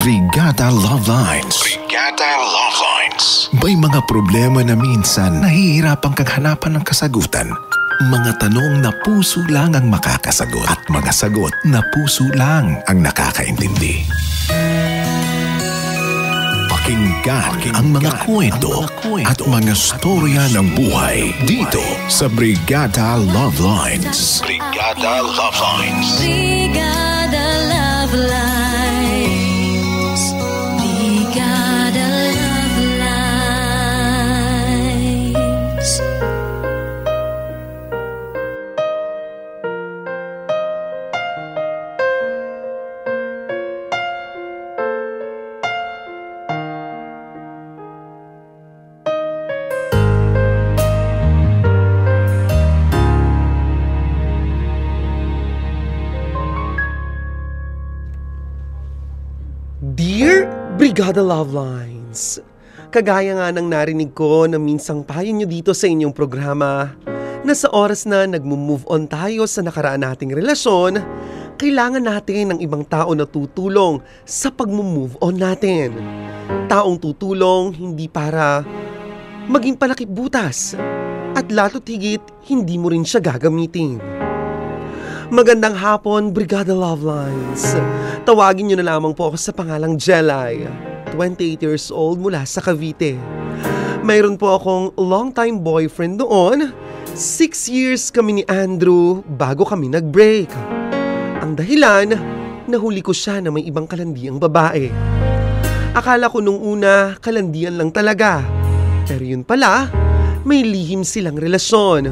Brigada Love Lines. Brigada Love Lines. May mga problema na minsan nahihirapan kang hanapan ng kasagutan. Mga tanong na puso lang ang makakasagot at mga sagot na puso lang ang nakakaintindi. Pakinggan ang mga kwento at mga storya ng buhay dito sa Brigada Love Lines. Brigada Love Lines. Brigada Love Lines. Brigada Love Lines. Dear Brigada Love Lines, kagaya nga ng narinig ko na minsang payo nyo dito sa inyong programa, na sa oras na nagmo-move on tayo sa nakaraan nating relasyon, kailangan natin ng ibang tao na tutulong sa pagmo-move on natin. Taong tutulong hindi para maging palakibutas at lalo't higit hindi mo rin siya gagamitin. Magandang hapon, Brigada Love Lines. Tawagin niyo na lamang po ako sa pangalang Jelay, 28 years old mula sa Cavite. Mayroon po akong long-time boyfriend noon. 6 years kami ni Andrew bago kami nag-break. Ang dahilan, nahuli ko siya na may ibang kalandiang babae. Akala ko nung una, kalandian lang talaga. Pero yun pala, may lihim silang relasyon.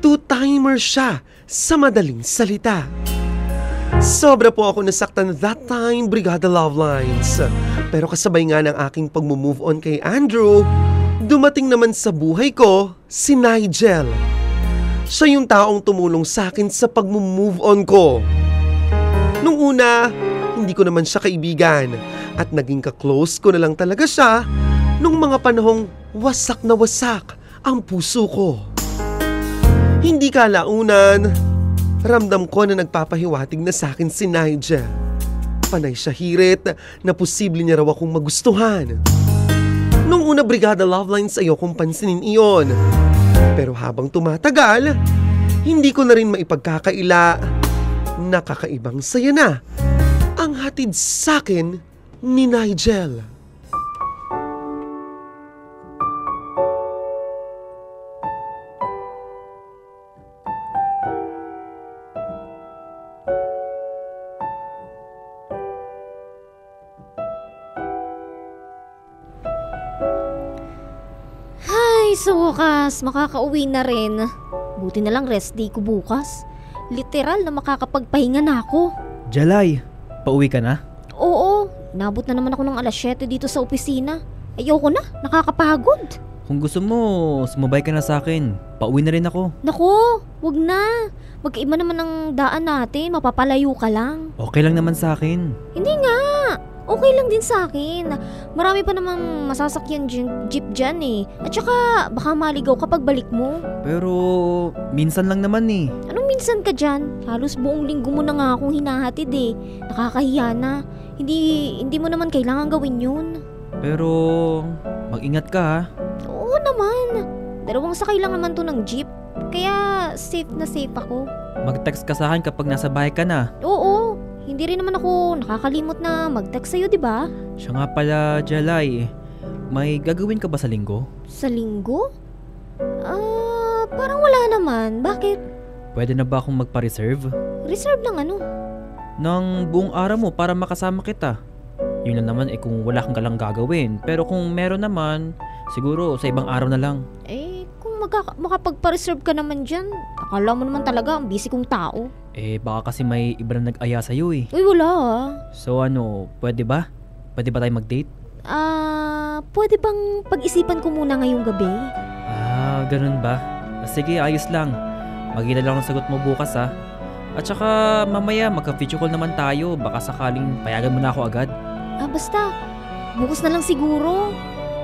Two-timer siya sa madaling salita. Sobra po ako nasaktan that time, Brigada Love Lines. Pero kasabay nga ng aking pag-move on kay Andrew, dumating naman sa buhay ko si Nigel. Siya yung taong tumulong sa akin sa pag-move on ko. Nung una, hindi ko naman siya kaibigan at naging ka-close ko na lang talaga siya nung mga panahong wasak na wasak ang puso ko. Hindi kalaunan, ramdam ko na nagpapahiwatig na sa akin si Nigel. Panay siya hirit na posible niya raw akong magustuhan. Nung una, Brigada Love Lines, ayokong pansinin iyon. Pero habang tumatagal, hindi ko na rin maipagkakaila na kakaibang saya na ang hatid sa akin ni Nigel. Sa wakas, makakauwi na rin. Buti na lang rest day ko bukas. Literal na makakapagpahinga na ako. Jalay, pauwi ka na? Oo, nabot na naman ako ng alas 7 dito sa opisina. Ayoko na, nakakapagod. Kung gusto mo, sumabay ka na sa akin. Pauwi na rin ako. Naku, wag na. Magkaiba naman ang daan natin, mapapalayo ka lang. Okay lang naman sa akin. Hindi nga, okay lang din sa akin. Marami pa namang masasakyan jeep dyan eh. At saka baka maligaw kapag balik mo. Pero minsan lang naman eh. Anong minsan ka dyan? Halos buong linggo mo na nga akong hinahatid eh. Nakakahiya na. Hindi mo naman kailangan gawin yun. Pero mag-ingat ka ha. Oo naman. 2 sakay lang naman to ng jeep. Kaya safe na safe ako. Mag-text ka sa akin kapag nasa bahay ka na. Oo. Hindi rin naman ako nakakalimot na mag-text sa'yo, di ba? Siya nga pala, Jalay. May gagawin ka ba sa linggo? Sa linggo? Parang wala naman. Bakit? Pwede na ba akong magpa-reserve? Reserve ng ano? Ng buong araw mo para makasama kita. Yun lang naman kung wala kang galang gagawin. Pero kung meron naman, siguro sa ibang araw na lang. Kung makapagpa-reserve ka naman dyan, akala mo naman talaga ang busy kong tao. Baka kasi may iba na nag-aya sa'yo eh. Uy, wala ah. So pwede ba? Pwede ba tayo mag-date? Pwede bang pag-isipan ko muna ngayong gabi? Ganun ba? Sige, ayos lang. Mag-ina lang ang sagot mo bukas ha. At saka mamaya magka-video call naman tayo. Baka sakaling payagan mo na ako agad. Basta, bukas na lang siguro.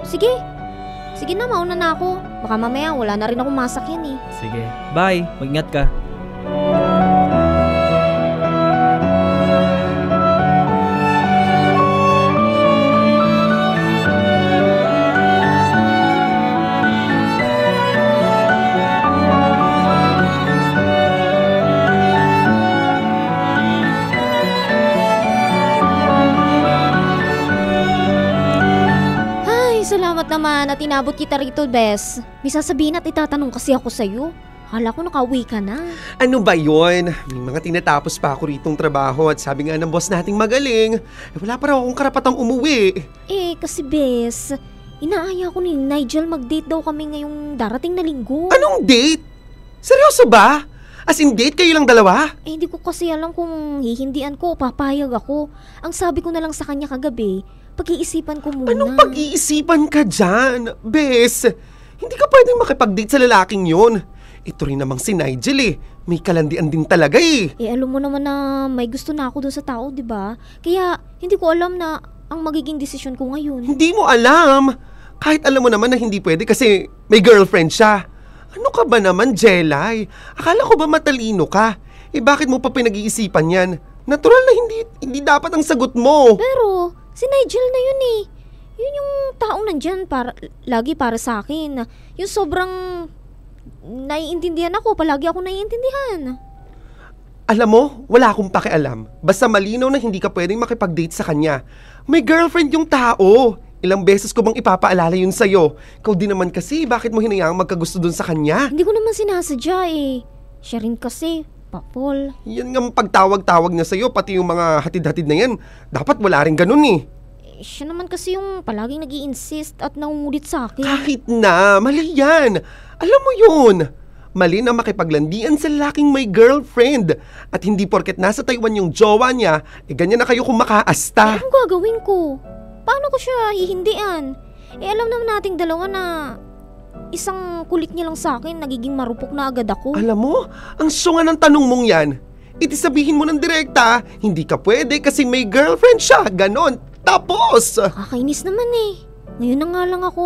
Sige na, mauna na ako. Baka mamaya wala na rin akong masakyan eh. Sige, bye. Mag-ingat ka. Salamat naman at inabot kita rito, Bes. May sasabihin at itatanong kasi ako sa'yo. Akala ko nakauwi ka na. Ano ba yon? May mga tinatapos pa ako ritong trabaho at sabi nga ng boss nating magaling, wala pa raw akong karapatang umuwi. Kasi Bes, inaaya ko ni Nigel mag-date daw kami ngayong darating na linggo. Anong date? Seryoso ba? As in date kayo lang dalawa? Hindi ko kasi alam kung hihindian ko o papayag ako. Ang sabi ko na lang sa kanya kagabi, pag-iisipan ko muna. Anong pag-iisipan ka dyan? Bes, hindi ka pwedeng makipag-date sa lalaking yon. Ito rin namang si Nigel may kalandian din talaga alam mo naman na may gusto na ako doon sa tao, di ba? Kaya hindi ko alam na ang magiging desisyon ko ngayon. Hindi mo alam. Kahit alam mo naman na hindi pwede kasi may girlfriend siya. Ano ka ba naman, Jelay? Akala ko ba matalino ka? Bakit mo pa pinag-iisipan yan? Natural na hindi dapat ang sagot mo. Pero si Nigel na yun Yun yung taong nandyan lagi para sa akin. Yung sobrang naiintindihan ako, palagi ako naiintindihan. Alam mo, wala akong pakialam. Basta malinaw na hindi ka pwedeng makipag-date sa kanya. May girlfriend yung tao. Ilang beses ko bang ipapaalala yun sa'yo? Ikaw din naman kasi, bakit mo hinayaang magkagusto dun sa kanya? Hindi ko naman sinasadya Siya rin kasi, Papol. Yan nga pagtawag-tawag niya sa'yo, pati yung mga hatid-hatid na yan. Dapat wala rin ganun Siya naman kasi yung palaging nag-i-insist at nangungulit sa akin. Kahit na, mali yan. Alam mo yun. Mali na makipaglandian sa lalaking may girlfriend. At hindi porket nasa Taiwan yung jowa niya, ganyan na kayo kumakaasta. Anong gagawin ko? Paano ko siya hihindian? Alam naman nating dalawa na isang kulit niya lang sa akin, nagiging marupok na agad ako. Alam mo, ang sunga ng tanong mong yan. Sabihin mo ng direkta, hindi ka pwede kasi may girlfriend siya, ganon. Tapos! Kakainis naman Ngayon na nga lang ako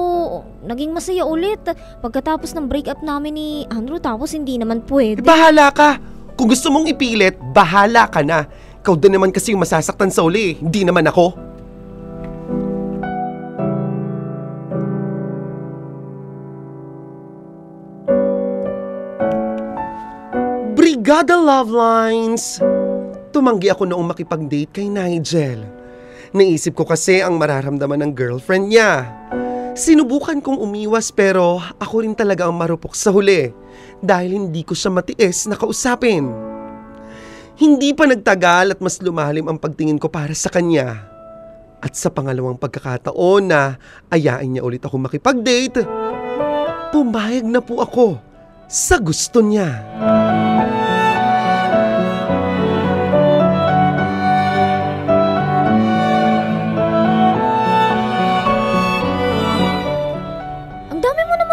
naging masaya ulit pagkatapos ng breakup namin ni Andrew, tapos hindi naman pwede. Bahala ka! Kung gusto mong ipilit, bahala ka na. Ikaw din naman kasi yung masasaktan sa uli, hindi naman ako. Brigada Love Lines! Tumanggi ako noong makipag-date kay Nigel. Naisip ko kasi ang mararamdaman ng girlfriend niya. Sinubukan kong umiwas pero ako rin talaga ang marupok sa huli dahil hindi ko siya matiis na kausapin. Hindi pa nagtagal at mas lumalim ang pagtingin ko para sa kanya. At sa pangalawang pagkakataon na ayain niya ulit ako makipag-date, pumayag na po ako sa gusto niya.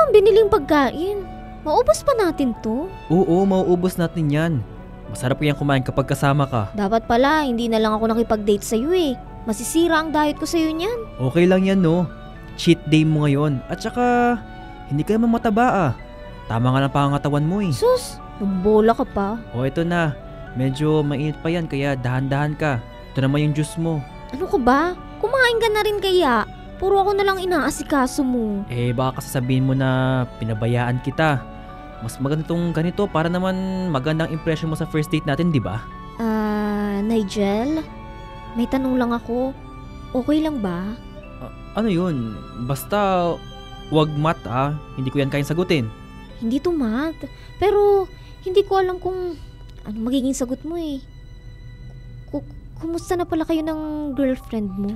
Biniling pagkain. Maubos pa natin to? Oo, mauubos natin yan. Masarap yan kumain kapag kasama ka. Dapat pala, hindi na lang ako nakipag-date sa'yo Masisira ang diet ko sa'yo niyan. Okay lang yan Cheat day mo ngayon. At saka, hindi ka naman mataba Tama nga ng pangangatawan mo Sus, nagbola ka pa. Ito na. Medyo mainit pa yan kaya dahan-dahan ka. Ito naman yung juice mo. Ano ka ba? Kumain ka na rin kaya? Puro ako na lang inaasikaso mo. Baka sasabihin mo na pinabayaan kita. Mas magandang ganito para naman magandang impression mo sa first date natin, di ba? Nigel? May tanong lang ako. Okay lang ba? Ano yun? Basta wag mat Hindi ko yan kayang sagutin. Hindi to mat. Pero hindi ko alam kung ano magiging sagot mo Kumusta na pala kayo ng girlfriend mo?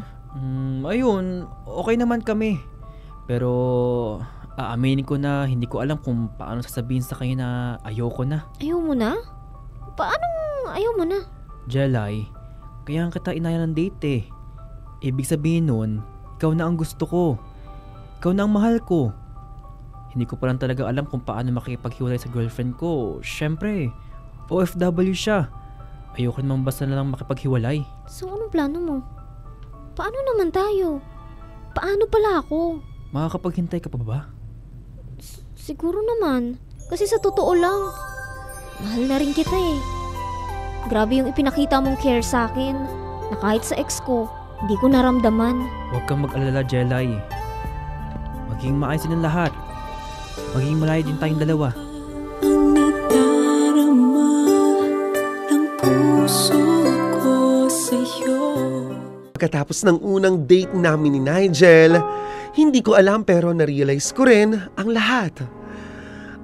Ayun, okay naman kami. Pero aaminin ko na hindi ko alam kung paano sasabihin sa kanya na ayoko na. Ayaw mo na? Paano ayaw mo na? Jelay, kaya kita inaya ng date Ibig sabihin nun, ikaw na ang gusto ko. Ikaw na ang mahal ko. Hindi ko pa lang talaga alam kung paano makikipaghiwalay sa girlfriend ko. Syempre, OFW siya. Ayoko naman basta na lang makipaghiwalay. So anong plano mo? Paano naman tayo? Paano pala ako? Makakapaghintay ka pa ba? Siguro naman. Kasi sa totoo lang, mahal na rin kita Grabe yung ipinakita mong care sa akin na kahit sa ex ko, hindi ko naramdaman. Huwag kang mag-alala, Jelay. Maging maayos din ang lahat. Maging malayo din tayong dalawa. Ang nadarama ng puso ko sa'yo. pagkatapos ng unang date namin ni Nigel, hindi ko alam pero na-realize ko rin ang lahat.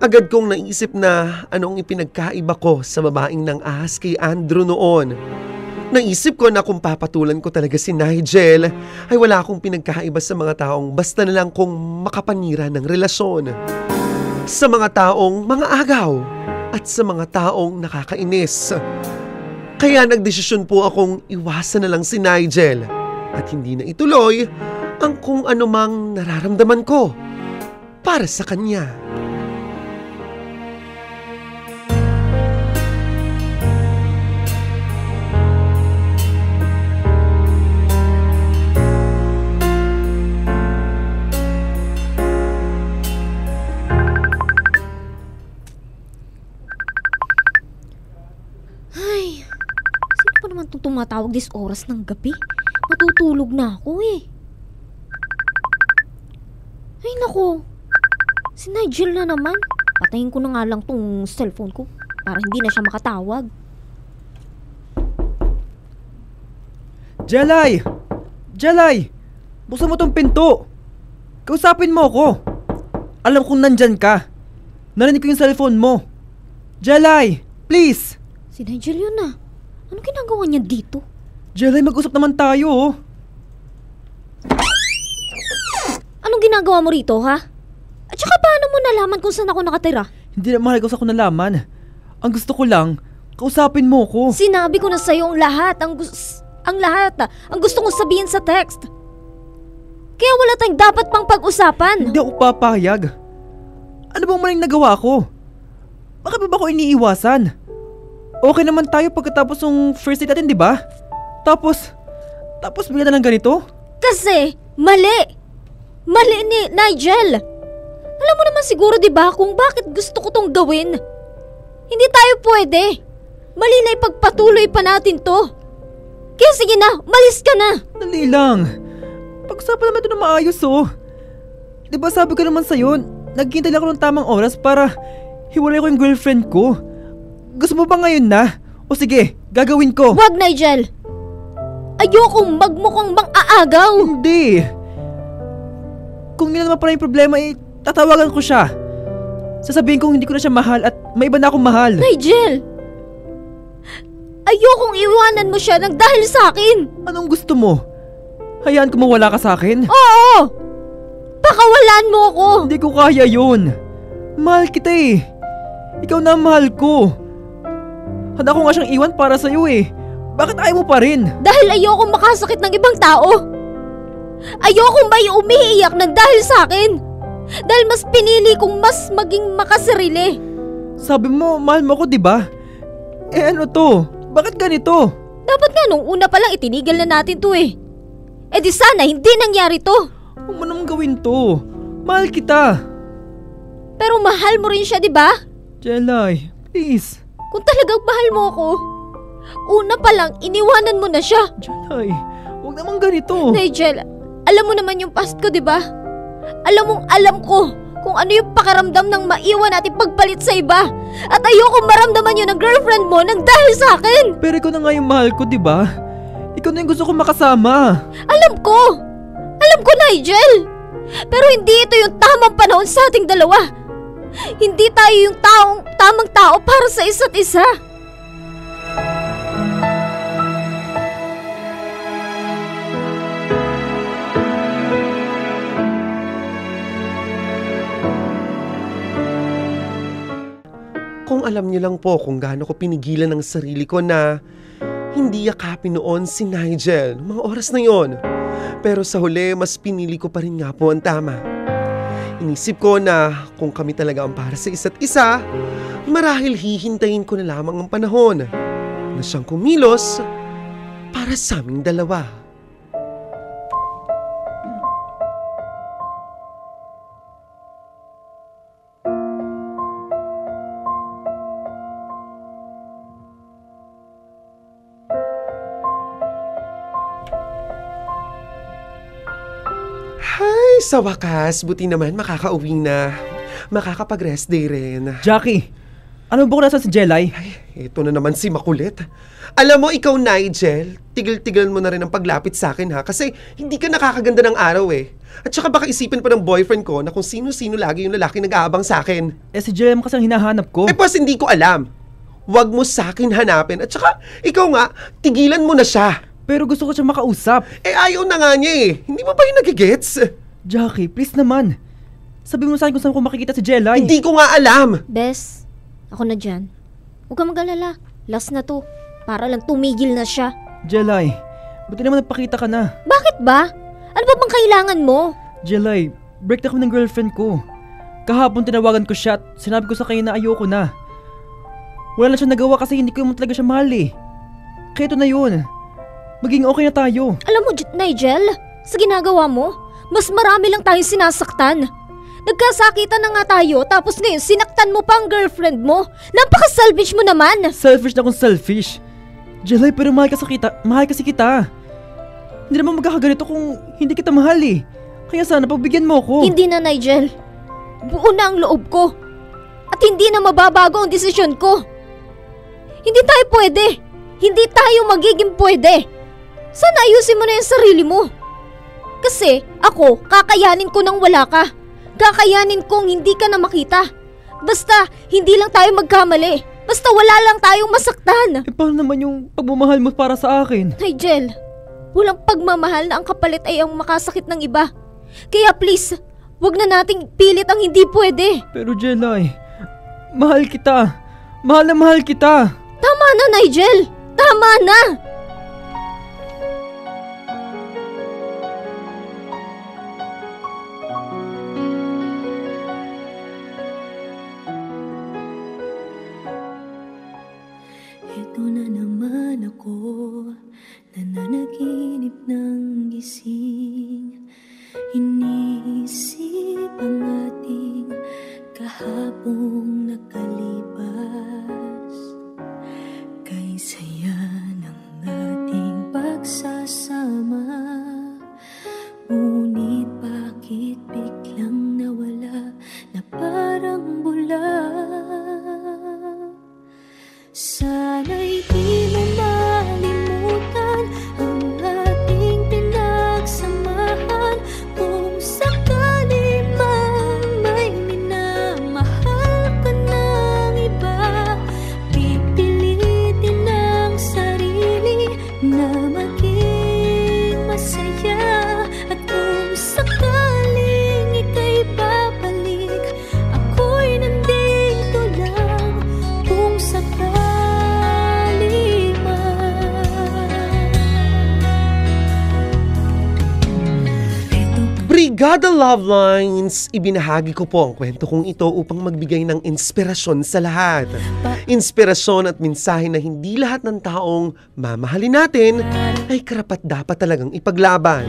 Agad kong naisip na anong ipinagkaiba ko sa babaeng nang ahas kay Andrew noon. Naisip ko na kung papatulan ko talaga si Nigel, ay wala akong pinagkaiba sa mga taong basta na lang kung makapanira ng relasyon. Sa mga taong mga agaw at sa mga taong nakakainis. Kaya nagdesisyon po akong iwasan na lang si Nigel at hindi na ituloy ang kung anumang nararamdaman ko para sa kanya. Tumatawag this oras ng gabi. Matutulog na ako eh. Ay nako, si Nigel na naman. Patayin ko na nga lang tong cellphone ko para hindi na siya makatawag. Jelay! Jelay! Buksan mo tong pinto! Kausapin mo ako! Alam kong nandyan ka. Narinig ko yung cellphone mo. Jelay! Please! Si Nigel yun na. Anong ginagawa niya dito? Jelay, mag-usap naman tayo oh. Anong ginagawa mo rito, ha? At saka paano mo nalaman kung saan ako nakatira? Hindi na mahal ko sa ko nalaman. Ang gusto ko lang, kausapin mo ko. Sinabi ko na sa'yo ang lahat. Ang lahat. Ang gusto kong sabihin sa text. Kaya wala tayong dapat pang pag-usapan. Hindi ako papayag. Ano bang maling nagawa ko? Bakit ba ako iniiwasan? Okay naman tayo pagkatapos ng first date natin, di ba? Tapos bigla na lang ganito? Kasi, mali ni Nigel. Alam mo naman siguro, di ba, kung bakit gusto ko tong gawin? Hindi tayo pwede. Mali na ipagpatuloy pa natin to. Kaya sige na, umalis ka na. Dali lang. Pag-usapan naman ito na maayos oh. Di ba sabi ko naman sa'yo, naghihintay lang ako ng tamang oras para hiwalay ko yung girlfriend ko. Gusto mo ba ngayon na? O sige, gagawin ko. Wag, Nigel. Ayokong magmukhang bang aagaw. Hindi. Kung yun naman pala yung problema, tatawagan ko siya. Sasabihin kong hindi ko na siya mahal at may iba na akong mahal. Nigel! Ayokong iwanan mo siya ng dahil sa akin. Anong gusto mo? Hayaan ko mawala ka sa akin? Oo! Pakawalan mo ako. Hindi ko kaya yun. Mahal kita eh. Ikaw na ang mahal ko. Handa ko nga siyang iwan para sa'yo eh. Bakit ayaw mo pa rin? Dahil ayokong makasakit ng ibang tao. Ayokong may umiiyak ng dahil sa akin. Dahil mas pinili kong mas maging makasarili. Sabi mo, mahal mo ko, di ba? Ano to? Bakit ganito? Dapat nga nung una pa lang itinigil na natin to eh. Di sana hindi nangyari to. Huwag mo naman gawin to. Mahal kita. Pero mahal mo rin siya, di ba? Jelay, please. Kung talagang mahal mo ako, una pa lang iniwanan mo na siya. Jelay, huwag naman ganito. Nigel, alam mo naman yung past ko, di ba? Alam ko kung ano yung pakaramdam ng maiwan at ipagpalit sa iba. At ayokong maramdaman yun ng girlfriend mo nang dahil sa akin. Pero ikaw na nga yung mahal ko, di ba? Ikaw na yung gusto ko makasama. Alam ko, Nigel. Pero hindi ito yung tamang panahon sa ating dalawa. Hindi tayo yung tamang tao para sa isa't isa. Kung alam niyo lang po kung gaano ko pinigilan ang sarili ko na hindi yakapin noon si Nigel noong mga oras na yon. Pero sa huli, mas pinili ko pa rin nga po ang tama. Inisip ko na kung kami talaga ang para sa isa't isa, marahil hihintayin ko na lamang ang panahon na siyang kumilos para sa aming dalawa. Ay, sa wakas, buti naman makakauwi na. Makakapag-rest day rin. Jackie, Alam mo ba kung nasaan si Jelay? Ito na naman si makulit. Alam mo, ikaw Nigel, tigil-tigilan mo na rin ang paglapit sa akin ha, kasi hindi ka nakakaganda ng araw eh. At saka baka isipin pa ng boyfriend ko na kung sino-sino lagi yung lalaki nag-aabang sa akin. Si Jelay mo kasi ang hinahanap ko. Pues hindi ko alam. Huwag mo sa akin hanapin. At saka, ikaw nga, tigilan mo na siya. Pero gusto ko siya makausap. Ayaw na nga niya eh. Hindi mo ba yung nagigets? Jackie, please naman. Sabi mo sa akin kung saan ko makikita si Jelay. Hindi ko nga alam. Bes, ako na dyan. Huwag kang mag-alala. Last na to. Para lang tumigil na siya. Jelay, buti naman nagpakita ka na. Bakit ba? Ano ba bang kailangan mo? Jelay, break na kami ng girlfriend ko. Kahapon tinawagan ko siya at sinabi ko sa kanya na ayoko na. Wala na siya nagawa kasi hindi ko naman talaga siya mahal eh. Kaya ito na yun. Maging okay na tayo. Alam mo, Nigel, sa ginagawa mo, mas marami lang tayong sinasaktan. Nagkasakitan na nga tayo, tapos ngayon sinaktan mo pa ang girlfriend mo. Napaka-selfish mo naman. Selfish na kung selfish. Jelay, pero mahal kasi kita. Hindi naman magkakaganito kung hindi kita mahal eh. Kaya sana pagbigyan mo ko. Hindi na, Nigel. Buo na ang loob ko. At hindi na mababago ang desisyon ko. Hindi tayo pwede. Hindi tayo magiging pwede. Sana ayusin mo na yung sarili mo. Kasi ako, kakayanin ko nang wala ka. Kakayanin kong hindi ka na makita. Basta, hindi lang tayo magkamali. Basta wala lang tayong masaktan. Paano naman yung pagmamahal mo para sa akin? Nigel, walang pagmamahal na ang kapalit ay ang makasakit ng iba. Kaya please, wag na nating pilit ang hindi pwede. Pero Jelay, mahal kita. Mahal na mahal kita. Tama na, Nigel. Tama na. Ito na naman ako, nananaginip ng gising. Iniisip ang ating kahapong nakalipas. Kay saya ng ating pagsasama. Ngunit bakit biglang nawala na parang bula? Sana'y di mo malimutan ang ating pinagsamahan. Kung sakali mang may minamahal ka ng iba, pipilitin ang sarili na maging masaya. At kung sakaling ika'y babalik, ako'y nandito lang kung sakali. Brigada Love Lines, ibinahagi ko po ang kwento kong ito upang magbigay ng inspirasyon sa lahat. Inspirasyon at mensahe na hindi lahat ng taong mamahalin natin ay karapat dapat talagang ipaglaban.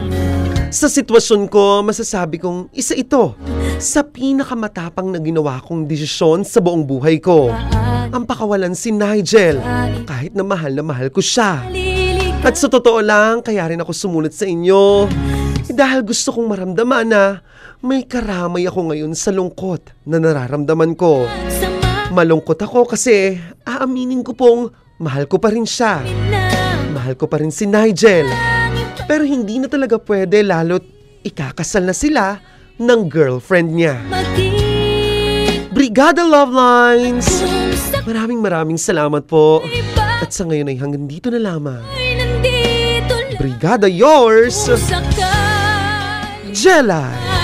Sa sitwasyon ko, masasabi kong isa ito sa pinakamatapang na ginawa kong desisyon sa buong buhay ko. Ang pakawalan si Nigel, kahit na mahal ko siya. At sa totoo lang, kaya rin ako sumulat sa inyo. Dahil gusto kong maramdaman na may karamay ako ngayon sa lungkot na nararamdaman ko. Malungkot ako kasi aaminin ko pong mahal ko pa rin siya. Mahal ko pa rin si Nigel. Pero hindi na talaga pwede lalo't ikakasal na sila ng girlfriend niya. Brigada Love Lines! Maraming salamat po. At sa ngayon ay hanggang dito na lamang. Brigada yours! Jelay!